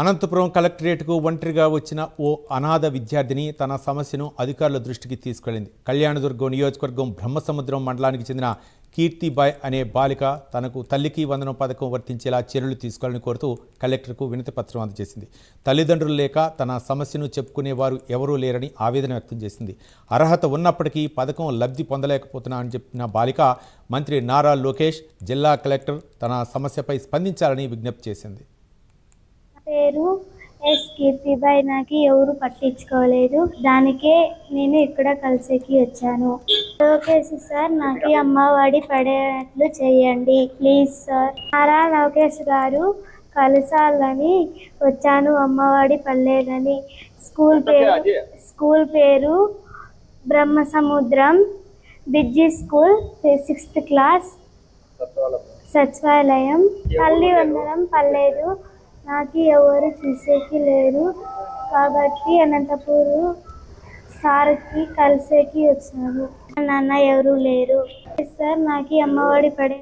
అనంతపురం కలెక్టరేట్కు ఒంటరిగా వచ్చిన ఓ అనాథ విద్యార్థిని తన సమస్యను అధికారుల దృష్టికి తీసుకెళ్లింది. కళ్యాణదుర్గం నియోజకవర్గం బ్రహ్మసముద్రం మండలానికి చెందిన కీర్తిబాయ్ అనే బాలిక తనకు తల్లికి వందనం పథకం వర్తించేలా చర్యలు తీసుకోవాలని కోరుతూ కలెక్టర్కు వినతి పత్రం అందజేసింది. తల్లిదండ్రులు లేక తన సమస్యను చెప్పుకునేవారు ఎవరూ లేరని ఆవేదన వ్యక్తం చేసింది. అర్హత ఉన్నప్పటికీ పథకం లబ్ధి పొందలేకపోతున్నా అని చెప్పిన బాలిక మంత్రి నారా లోకేష్, జిల్లా కలెక్టర్ తన సమస్యపై స్పందించాలని విజ్ఞప్తి చేసింది. పేరు ఎస్ కీర్తిబాయ్. నాకు ఎవరు పట్టించుకోలేదు. దానికే నేను ఇక్కడ కలిసేకి వచ్చాను. లోకేష్ సార్, నాకు అమ్మఒడి పడేట్లు చేయండి ప్లీజ్ సార్. నారా లోకేష్ గారు కలసాలని వచ్చాను, అమ్మఒడి పడలేదని. స్కూల్ పేరు బ్రహ్మసముద్రం బిడ్జి స్కూల్, 6th క్లాస్, సచివాలయం. తల్లి వందనం పడలేదు, నాకు ఎవరు చూసేకి లేరు కాబట్టి అనంతపూర్ సార్కి కలిసేకి వచ్చాను. నాన్న ఎవరు లేరు సార్, నాకు అమ్మఒడి పడే